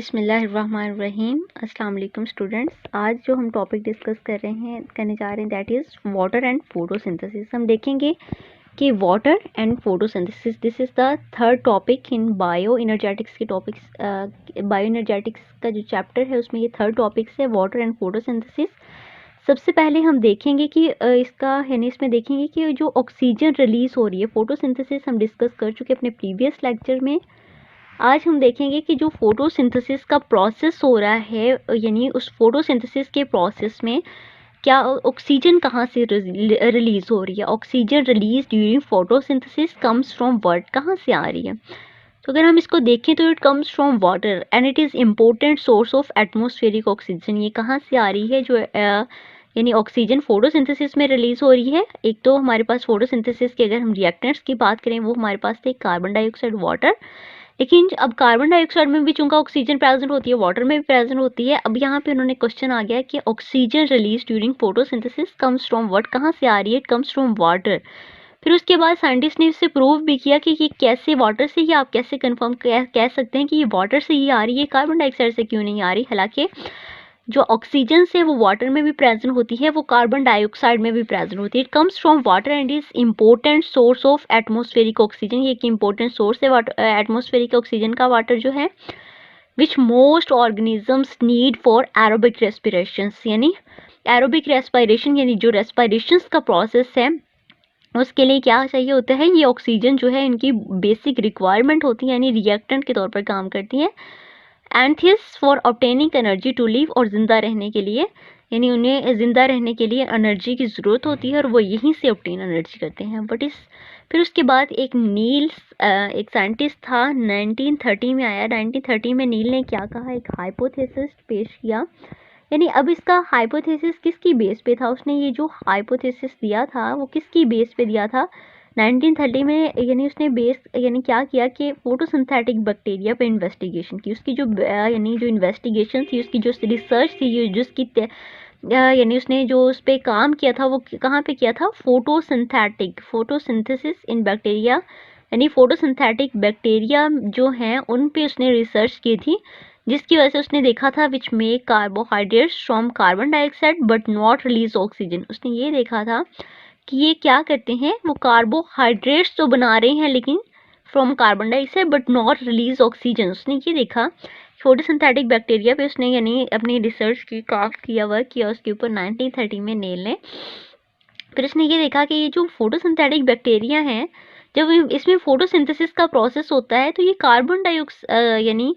बिस्मिल्लाहिर्रहमानिर्रहीम। अस्सलाम वालेकुम स्टूडेंट्स। आज जो हम टॉपिक डिस्कस करने जा रहे हैं that is water and photosynthesis. हम देखेंगे कि water and photosynthesis this is the third topic in bio energetics के टॉपिक्स। बायो एनर्जेटिक्स का जो चैप्टर है उसमें ये थर्ड टॉपिक्स है, वाटर एंड फोटोसिंथेसिस। सबसे पहले हम देखेंगे कि इसमें देखेंगे कि जो ऑक्सीजन रिलीज़ हो रही है, फोटोसिंथेसिस हम डिस्कस कर चुके अपने प्रीवियस लेक्चर में। आज हम देखेंगे कि जो फोटोसिंथेसिस का प्रोसेस हो रहा है, यानी उस फोटोसिंथेसिस के प्रोसेस में क्या ऑक्सीजन कहाँ से रिलीज हो रही है। Oxygen release during photosynthesis comes from word, कहाँ से आ रही है। तो अगर हम इसको देखें तो it comes from water and it is important source of atmospheric oxygen. ये कहाँ से आ रही है, जो यानी ऑक्सीजन फोटोसिंथेसिस में रिलीज हो रही है। एक तो हमारे पास फोटोसिंथेसिस के अगर हम रिएक्टेंट्स की बात करें वो हमारे पास थे कार्बन डाइऑक्साइड, वाटर। लेकिन अब कार्बन डाइऑक्साइड में भी चूंकि ऑक्सीजन प्रेजेंट होती है, वाटर में भी प्रेजेंट होती है। अब यहाँ पे उन्होंने क्वेश्चन आ गया कि oxygen release during photosynthesis comes from what, कहाँ से आ रही है, इट कम्स फ्रॉम वाटर। फिर उसके बाद साइंटिस्ट ने इससे प्रूव भी किया कि ये कैसे वाटर से ही, आप कैसे कंफर्म कह सकते हैं कि ये वाटर से ही आ रही है, कार्बन डाइऑक्साइड से क्यों नहीं आ रही। हालांकि जो ऑक्सीजन से वो वाटर में भी प्रेजेंट होती है, वो कार्बन डाइऑक्साइड में भी प्रेजेंट होती है। It comes from water and is important source of atmospheric oxygen. ये एक इम्पोर्टेंट सोर्स है एटमॉस्फेरिक ऑक्सीजन का, वाटर जो है। Which most organisms need for aerobic respiration, यानी एरोबिक रेस्पिरेशन यानी जो रेस्पिरेशन का प्रोसेस है उसके लिए क्या चाहिए होता है, ये ऑक्सीजन जो है इनकी बेसिक रिक्वायरमेंट होती है, यानी रिएक्टेंट के तौर पर काम करती है। And this for obtaining energy to live, और ज़िंदा रहने के लिए, यानी उन्हें ज़िंदा रहने के लिए एनर्जी की ज़रूरत होती है और वो यहीं से ऑब्टेन एनर्जी करते हैं। बट फिर उसके बाद एक साइंटिस्ट था, 1930 में आया। 1930 में नील ने क्या कहा, एक हाइपोथेसिस पेश किया। यानी अब इसका हाइपोथेसिस किसकी बेस पे था, उसने ये जो हाइपोथेसिस दिया था वो किसकी बेस पे दिया था 1930 में। यानी उसने यानी क्या किया कि फोटोसिंथेटिक बैक्टीरिया पे इन्वेस्टिगेशन की। उसकी जो यानी जो इन्वेस्टिगेशन थी, उसकी जो रिसर्च थी, जिसकी यानी उसने जो उस पर काम किया था वो कहाँ पे किया था, फोटोसिंथेसिस इन बैक्टीरिया, यानी फोटोसिंथेटिक बैक्टीरिया जो हैं उन पे उसने रिसर्च की थी। जिसकी वजह से उसने देखा था which make carbohydrates from carbon dioxide but not release oxygen. उसने ये देखा था कि ये क्या करते हैं, वो कार्बोहाइड्रेट्स तो बना रहे हैं लेकिन from carbon dioxide but not release oxygen. उसने ये देखा फोटोसिंथेटिक बैक्टीरिया पे उसने यानी अपनी रिसर्च की, काम किया, वर्क किया उसके ऊपर 1930 में नील ने। फिर उसने ये देखा कि ये जो फोटोसिंथेटिक बैक्टीरिया हैं, जब इसमें फोटोसिंथेसिस का प्रोसेस होता है तो ये कार्बन डाइऑक्साइड यानी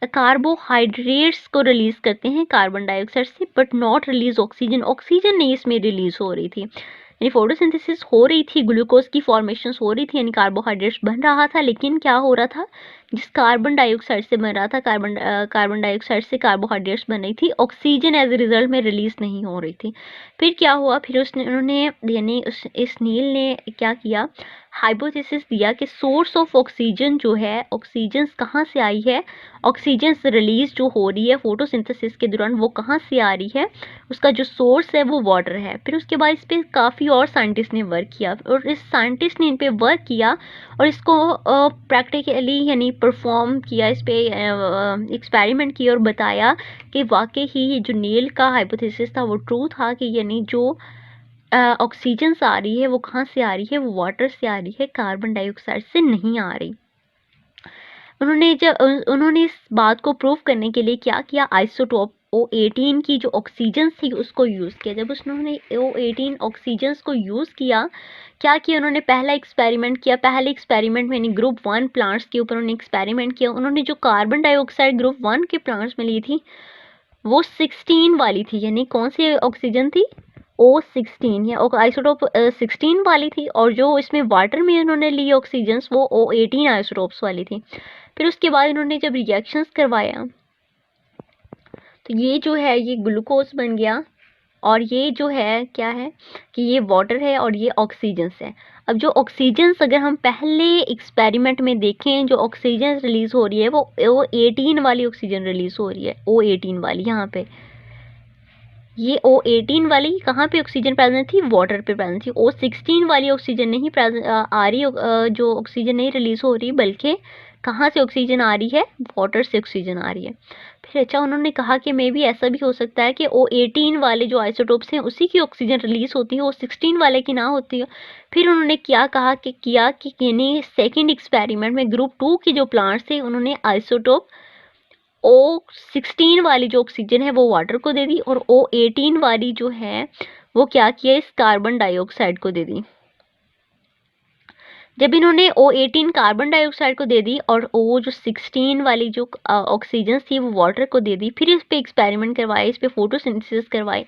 कार्बोहाइड्रेट्स को रिलीज करते हैं कार्बन डाइऑक्साइड से, but not release oxygen. Oxygen नहीं इसमें रिलीज हो रही थी, यानी फोटोसिंथेसिस हो रही थी, ग्लूकोज की फॉर्मेशन हो रही थी, यानी कार्बोहाइड्रेट्स बन रहा था। लेकिन क्या हो रहा था, जिस कार्बन डाइऑक्साइड से बन रहा था, कार्बन डाइऑक्साइड से कार्बोहाइड्रेट्स बन रही थी, ऑक्सीजन एज ए रिजल्ट में रिलीज नहीं हो रही थी। फिर क्या हुआ, फिर उन्होंने यानी इस नील ने क्या किया, हाइपोथेसिस दिया कि सोर्स ऑफ ऑक्सीजन जो है, ऑक्सीजन कहाँ से आई है, ऑक्सीजन रिलीज जो हो रही है फोटोसिंथेसिस के दौरान वो कहाँ से आ रही है, उसका जो सोर्स है वो वाटर है। फिर उसके बाद इस पर काफ़ी और साइंटिस्ट ने वर्क किया और इस साइंटिस्ट ने इन पे वर्क किया और इसको प्रैक्टिकली यानी परफॉर्म किया, इस पर एक्सपेरिमेंट किया और बताया कि वाकई ही ये जो नील का हाइपोथेसिस था वो ट्रू था कि यानी जो ऑक्सीजन आ रही है वो कहाँ से आ रही है, वो वाटर से आ रही है, कार्बन डाइऑक्साइड से नहीं आ रही। उन्होंने इस बात को प्रूव करने के लिए क्या किया, आइसोटोप O18 की जो ऑक्सीजन थी उसको यूज़ किया। जब उन्होंने O18 ऑक्सीजन को यूज़ किया, क्या किया उन्होंने, पहला एक्सपेरिमेंट किया। पहले एक्सपेरिमेंट में ग्रुप 1 प्लांट्स के ऊपर उन्होंने एक्सपेरिमेंट किया। उन्होंने जो कार्बन डाइऑक्साइड ग्रुप 1 के प्लांट्स में ली थी वो 16 वाली थी, यानी कौन सी ऑक्सीजन थी, O16 या आइसोटोप 16 वाली थी। और जो इसमें वाटर में उन्होंने ली ऑक्सीजन वो O18 आइसोटोप्स वाली थी। फिर उसके बाद इन्होंने जब रिएक्शंस करवाया तो ये जो है ये ग्लूकोज बन गया और ये जो है क्या है कि ये वाटर है और ये ऑक्सीजन है। अब जो ऑक्सीजन अगर हम पहले एक्सपेरिमेंट में देखें, जो ऑक्सीजन रिलीज हो रही है वो O18 वाली ऑक्सीजन रिलीज हो रही है, O18 वाली। यहाँ पे ये O18 वाली कहाँ पे ऑक्सीजन प्रेजेंट थी, वाटर पे प्रेजेंट थी। O16 वाली ऑक्सीजन नहीं प्रेजेंट आ रही, जो ऑक्सीजन नहीं रिलीज हो रही बल्कि कहाँ से ऑक्सीजन आ रही है? वाटर से ऑक्सीजन आ रही है। फिर अच्छा उन्होंने कहा कि मे बी ऐसा भी हो सकता है कि O18 वाले जो आइसोटोप्स हैं उसी की ऑक्सीजन रिलीज होती है, O16 वाले की ना होती है। फिर उन्होंने क्या कहा कि यानी सेकेंड एक्सपेरिमेंट में ग्रुप 2 के जो प्लांट्स थे उन्होंने आइसोटोप O16 वाली जो ऑक्सीजन है वो वाटर को दे दी और O18 वाली जो है वो क्या किया, इस कार्बन डाइऑक्साइड को दे दी। जब इन्होंने O18 कार्बन डाइऑक्साइड को दे दी और वो जो 16 वाली जो ऑक्सीजन थी वो वाटर को दे दी, फिर इस पे एक्सपेरिमेंट करवाए, इस पे फोटोसिंथेसिस करवाई,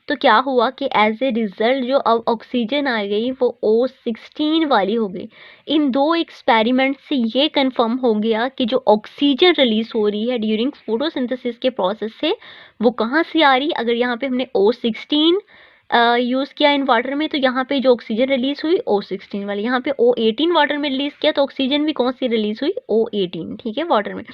तो क्या हुआ कि एज ए रिजल्ट जो अब ऑक्सीजन आ गई वो O16 वाली हो गई। इन दो एक्सपेरिमेंट से ये कंफर्म हो गया कि जो ऑक्सीजन रिलीज हो रही है ड्यूरिंग फोटोसिंथेसिस के प्रोसेस से वो कहाँ से आ रही। अगर यहाँ पे हमने O16 यूज़ किया इन वाटर में तो यहाँ पे जो ऑक्सीजन रिलीज हुई O16 वाली, यहाँ पे O18 वाटर में रिलीज किया तो ऑक्सीजन भी कौन सी रिलीज हुई, O18, ठीक है, वाटर में।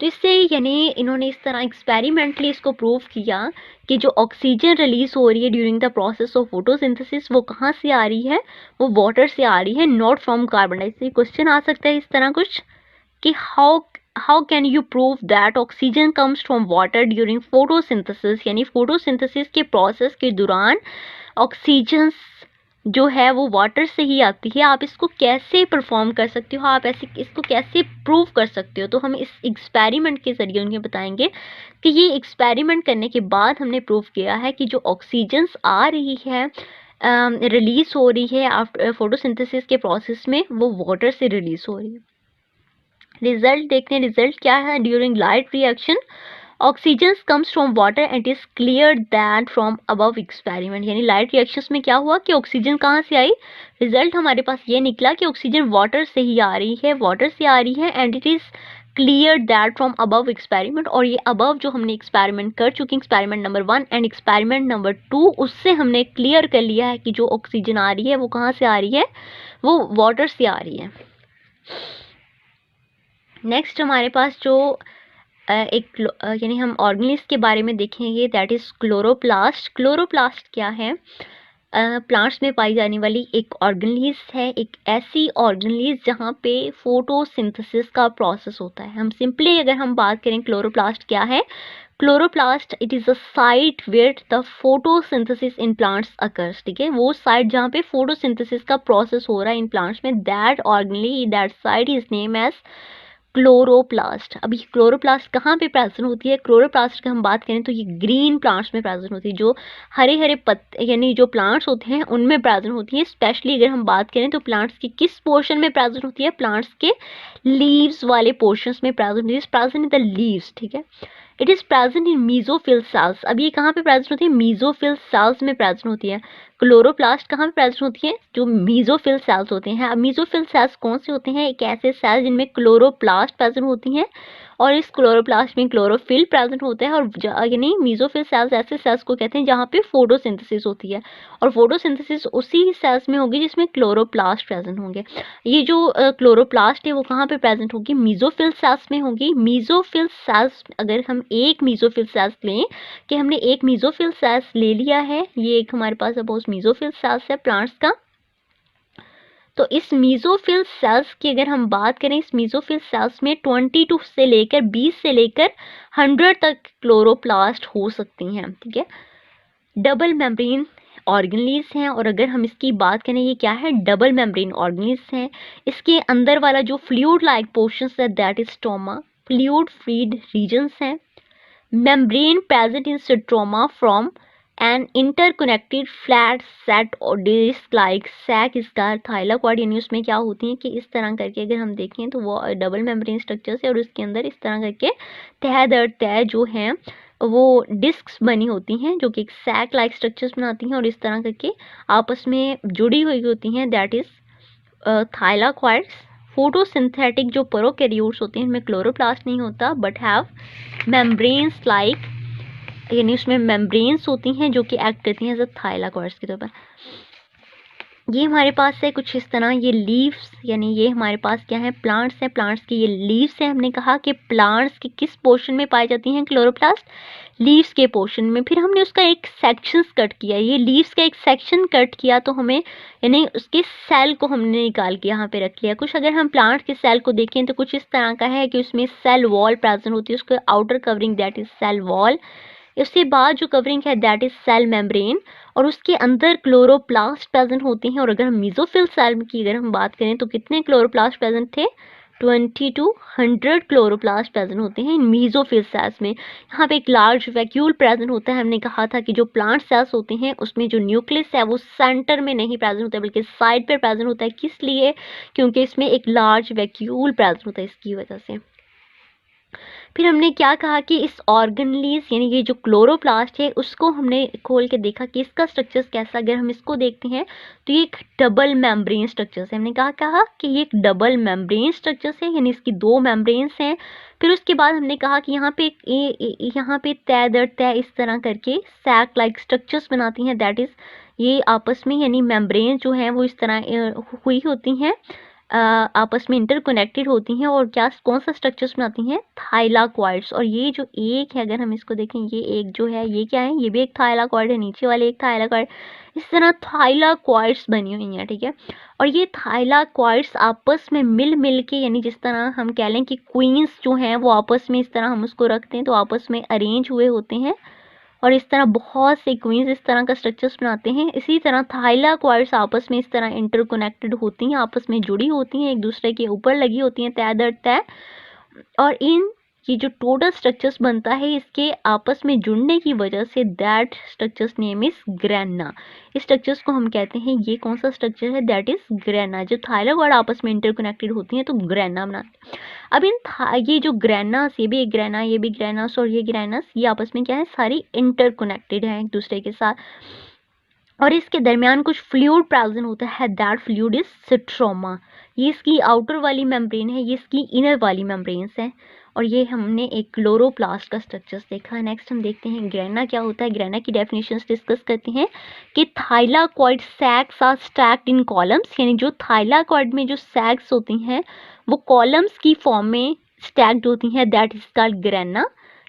तो इससे यानी इन्होंने इस तरह एक्सपेरिमेंटली इसको प्रूव किया कि जो ऑक्सीजन रिलीज हो रही है during the process of photosynthesis वो कहाँ से आ रही है, वो वाटर से आ रही है, not from carbon dioxide. Question आ सकता है इस तरह कुछ कि how can you prove that oxygen comes from water during photosynthesis, यानी फोटोसिंथेसिस के प्रोसेस के दौरान ऑक्सीजन जो है वो वाटर से ही आती है। आप इसको कैसे परफॉर्म कर सकते हो, आप ऐसे इसको कैसे प्रूव कर सकते हो, तो हम इस एक्सपेरिमेंट के ज़रिए उन्हें बताएंगे कि ये एक्सपेरिमेंट करने के बाद हमने प्रूव किया है कि जो ऑक्सीजन आ रही है रिलीज़ हो रही है आफ्टर फोटोसिंथेसिस के प्रोसेस में वो वाटर से रिलीज़ हो रही है। रिजल्ट देखते हैं, रिजल्ट क्या है। During light reaction oxygen comes from water and is clear that from above experiment, यानी लाइट रिएक्शंस में क्या हुआ कि ऑक्सीजन कहाँ से आई, रिजल्ट हमारे पास ये निकला कि ऑक्सीजन वाटर से ही आ रही है, वाटर से आ रही है and it is clear that from above experiment. और ये अबव जो हमने एक्सपेरिमेंट कर चुके experiment number 1 and experiment number 2 उससे हमने क्लियर कर लिया है कि जो ऑक्सीजन आ रही है वो कहाँ से आ रही है, वो वाटर से आ रही है। नेक्स्ट हमारे पास जो एक यानी हम ऑर्गेनिज के बारे में देखेंगे दैट इज़ क्लोरोप्लास्ट। क्लोरोप्लास्ट क्या है, प्लांट्स में पाई जाने वाली एक ऑर्गेनिज है, एक ऐसी ऑर्गेनिज जहाँ पे फोटोसिंथेसिस का प्रोसेस होता है। हम सिंपली अगर हम बात करें क्लोरोप्लास्ट क्या है, chloroplast it is a site where the photosynthesis in plants occurs, ठीक है, वो साइट जहाँ पे फोटोसिंथेसिस का प्रोसेस हो रहा है इन प्लांट्स में, that organise that site is name as chloroplast. अभी क्लोरोप्लास्ट कहाँ पे प्रेजेंट होती है, क्लोरोप्लास्ट की हम बात करें तो ये ग्रीन प्लांट्स में प्रेजेंट होती है, जो हरे हरे पत्ते यानी जो प्लांट्स होते हैं उनमें प्रेजेंट होती है। स्पेशली अगर हम बात करें तो प्लांट्स की किस पोर्शन में प्रेजेंट होती है, प्लांट्स के लीव्स वाले पोर्शंस में प्रेजेंट होती है, प्रेजेंट इन द लीव्स, ठीक है। It is present in mesophyll cells. अब ये कहाँ पे प्रेजेंट होती है, मीजोफिल सेल्स में प्रेजेंट होती है। क्लोरोप्लास्ट कहाँ पे प्रेजेंट होती है, जो मीजोफिल सेल्स होते हैं। अब मीजोफिल सेल्स कौन से होते हैं, एक ऐसे सेल्स जिनमें क्लोरोप्लास्ट प्रेजेंट होती हैं और इस क्लोरोप्लास्ट में क्लोरोफिल प्रेजेंट होता है, और यानी मीजोफिल सेल्स ऐसे सेल्स को कहते हैं जहाँ पे फोटोसिंथेसिस होती है, और फोटोसिंथेसिस उसी सेल्स में होगी जिसमें क्लोरोप्लास्ट प्रेजेंट होंगे। ये जो क्लोरोप्लास्ट है वो कहाँ पे प्रेजेंट होगी, मीजोफिल सेल्स में होगी। मीजोफिल सेल्स अगर हम एक मीजोफिल सेल्स लें कि हमने एक मीजोफिल सेल्स ले लिया है, ये एक हमारे पास सपोज मीजोफिल सेल्स है प्लांट्स का, तो इस मीजोफिल सेल्स की अगर हम बात करें, इस मीजोफिल सेल्स में 22 से लेकर 20 से लेकर 100 तक क्लोरोप्लास्ट हो सकती हैं, ठीक है। डबल मेम्ब्रेन ऑर्गेनीज हैं, और अगर हम इसकी बात करें ये क्या है, डबल मेम्ब्रेन ऑर्गेनीज हैं। इसके अंदर वाला जो फ्लूइड लाइक पोर्शंस है that is stoma, fluid freed regions हैं। Membrane present in stroma from an interconnected flat set और disc like sac scar thylakoid, यानी उसमें क्या होती हैं कि इस तरह करके अगर हम देखें तो वो डबल मेम्ब्रेन स्ट्रक्चर है और उसके अंदर इस तरह करके तह दर तह जो हैं वो डिस्क्स बनी होती हैं जो कि एक सैक लाइक स्ट्रक्चर्स बनाती हैं और इस तरह करके आपस में जुड़ी हुई होती हैं, दैट इज थाइलाकॉइड्स। फोटोसिंथेटिक जो प्रोकैरियोट्स होते हैं इनमें क्लोरोप्लास्ट नहीं होता बट हैव मेम्ब्रेन्स लाइक, यानी उसमें मेम्ब्रेन्स होती हैं जो कि एक्ट करती हैं एज अ थाइलाकॉइड्स के तौर पर। ये हमारे पास है कुछ इस तरह, ये लीव्स, यानी ये हमारे पास क्या है, प्लांट्स हैं, प्लांट्स की ये लीव्स हैं। हमने कहा कि प्लांट्स के किस पोर्शन में पाई जाती हैं क्लोरोप्लास्ट, लीव्स के पोर्शन में। फिर हमने उसका एक सेक्शंस कट किया, ये लीव्स का एक सेक्शन कट किया तो हमें यानी उसके सेल को हमने निकाल के यहाँ पे रख लिया। कुछ अगर हम प्लांट के सेल को देखें तो कुछ इस तरह का है कि उसमें सेल वॉल प्रेजेंट होती है, उसको outer covering that is cell wall, उसके बाद जो कवरिंग है दैट इज सेल मेम्ब्रेन, और उसके अंदर क्लोरोप्लास्ट प्रेजेंट होती हैं। और अगर हम मीजोफिल सेल की अगर हम बात करें तो कितने क्लोरोप्लास्ट प्रेजेंट थे, 20 to 100 क्लोरोप्लास्ट प्रेजेंट होते हैं इन मीजोफिल सेल्स में। यहाँ पे एक लार्ज वैक्यूल प्रेजेंट होता है। हमने कहा था कि जो प्लांट सेल्स होते हैं उसमें जो न्यूक्लियस है वो सेंटर में नहीं प्रेजेंट होता है बल्कि साइड पे प्रेजेंट होता है। किस लिए, क्योंकि इसमें एक लार्ज वैक्यूल प्रेजेंट होता है, इसकी वजह से। फिर हमने क्या कहा कि इस ऑर्गेनेलीज यानी ये जो क्लोरोप्लास्ट है उसको हमने खोल के देखा कि इसका स्ट्रक्चर्स कैसा। अगर हम इसको देखते हैं तो ये एक डबल मेम्ब्रेन स्ट्रक्चर्स है। हमने कहा कि ये एक डबल मेम्ब्रेन स्ट्रक्चर्स है, यानी इसकी दो मेम्ब्रेन्स हैं। फिर उसके बाद हमने कहा कि यहाँ पे तय दर तय इस तरह करके सैक लाइक स्ट्रक्चर्स बनाती हैं, दैट इज ये आपस में यानी मेम्ब्रेन जो है वो इस तरह हुई होती हैं, आपस में इंटरकनेक्टेड होती हैं। और क्या कौन सा स्ट्रक्चर्स बनाती हैं, थाइलाकॉइड्स। और ये जो एक है अगर हम इसको देखें, ये एक जो है ये क्या है, ये भी एक थाइलाकॉइड है, नीचे वाले एक थाइलाकॉइड, इस तरह थाइलाकॉइड्स बनी हुई हैं, ठीक है। और ये थाइलाकॉइड्स आपस में मिल मिल के, यानी जिस तरह हम कह लें कि क्वींस जो हैं वो आपस में इस तरह हम उसको रखते हैं तो आपस में अरेंज हुए होते हैं, और इस तरह बहुत से क्वींस इस तरह का स्ट्रक्चर्स बनाते हैं। इसी तरह थाइलाकॉइड्स आपस में इस तरह इंटरकनेक्टेड होती हैं, आपस में जुड़ी होती हैं, एक दूसरे के ऊपर लगी होती हैं तय दर तय। और ये जो टोटल स्ट्रक्चर्स बनता है इसके आपस में जुड़ने की वजह say that structures name is grana. इस स्ट्रक्चर्स को हम कहते हैं, ये कौन सा स्ट्रक्चर है, दैट इज ग्रेना। जब थाइलाकॉइड आपस में इंटरकनेक्टेड होती हैं तो ग्रेना बनाते हैं। अब ये जो ग्रेनास, ये भी एक ग्रेना, ये भी ग्रेनास और ये ग्रेनास, ये आपस में क्या है, सारी इंटरकनेक्टेड है एक दूसरे के साथ। और इसके दरमियान कुछ फ्लूइड प्रेजेंट होता है, दैट फ्लूइड इज सिट्रोमा। ये इसकी आउटर वाली मेम्ब्रेन है, ये इसकी इनर वाली मेम्ब्रेन्स है। और ये हमने एक क्लोरोप्लास्ट का स्ट्रक्चर्स देखा। नेक्स्ट हम देखते हैं ग्रेना क्या होता है। ग्रेना की डेफिनेशंस डिस्कस करते हैं कि thylakoid sacs are stacked in columns, यानी जो थाइलाकॉइड में जो सैक्स होती हैं वो कॉलम्स की फॉर्म में स्टैक्ड होती हैं, दैट इज कॉल्ड ग्रेना।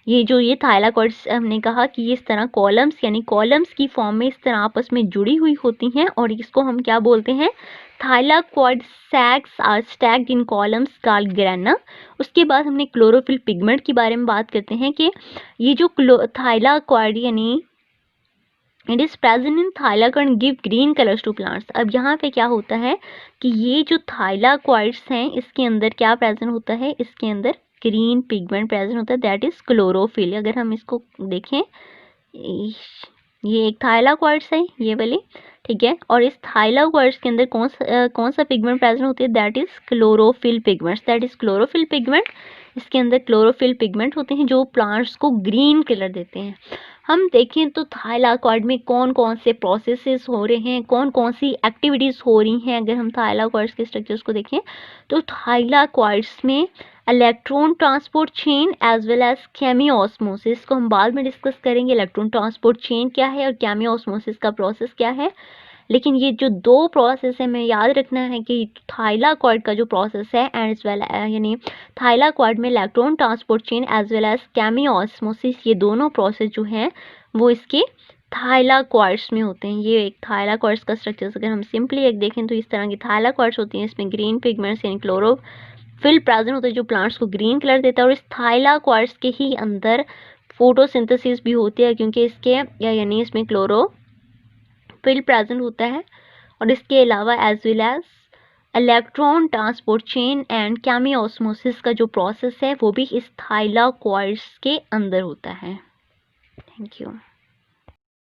ये थाइलाकॉइड्स हमने कहा कि ये इस तरह कॉलम्स यानी कॉलम्स की फॉर्म में इस तरह आपस में जुड़ी हुई होती हैं, और इसको हम क्या बोलते हैं, thylakoid sacs are stacked in columns called grana. उसके बाद हमने क्लोरोफिल पिगमेंट के बारे में बात करते हैं कि ये जो थाइलाकॉइड यानी it is present in thylakoid give green colours to plants. अब यहाँ पे क्या होता है कि ये जो थाइलाकॉइड्स हैं इसके अंदर क्या प्रेजेंट होता है, इसके अंदर ग्रीन पिगमेंट प्रेजेंट होता है, दैट इज क्लोरोफिल। अगर हम इसको देखें, ये एक थाइलाकॉइड्स है ये वाली, ठीक है। और इस थाइलाकॉइड्स के अंदर कौन सा पिगमेंट प्रेजेंट होती है, that is chlorophyll pigments, that is chlorophyll pigment. इसके अंदर क्लोरोफिल पिगमेंट होते हैं जो प्लांट्स को ग्रीन कलर देते हैं। हम देखें तो थाइलाकॉइड में कौन कौन से प्रोसेसेस हो रहे हैं, कौन कौन सी एक्टिविटीज़ हो रही हैं। अगर हम थाइलाकॉइड्स के स्ट्रक्चर्स को देखें तो थाइलाकॉइड्स में electron transport chain as well as chemiosmosis को हम बाद में डिस्कस करेंगे। इलेक्ट्रॉन ट्रांसपोर्ट चेन क्या है और केमियोस्मोसिस का प्रोसेस क्या है। लेकिन ये जो दो प्रोसेस है, हमें याद रखना है कि थाइलाकॉइड का जो प्रोसेस है एंड एज वेल यानी थाइलाकॉइड में electron transport chain as well as chemiosmosis, ये दोनों प्रोसेस जो हैं वो इसके थाइलाकॉइड्स में होते हैं। ये एक थाइलाकॉइड्स का स्ट्रक्चर अगर हम सिंपली एक देखें तो इस तरह की थाइलाकॉइड्स होती हैं, इसमें ग्रीन पिगमेंट्स यानी क्लोरोफिल प्रेजेंट होता है जो प्लांट्स को ग्रीन कलर देता है। और इस थाइलाकॉइड्स के ही अंदर फोटोसिंथेसिस भी होती है क्योंकि इसके यानी इसमें क्लोरोफिल प्रेजेंट होता है। और इसके अलावा as well as electron transport chain and chemiosmosis का जो प्रोसेस है वो भी इस थाइलाकॉइड्स के अंदर होता है। Thank you.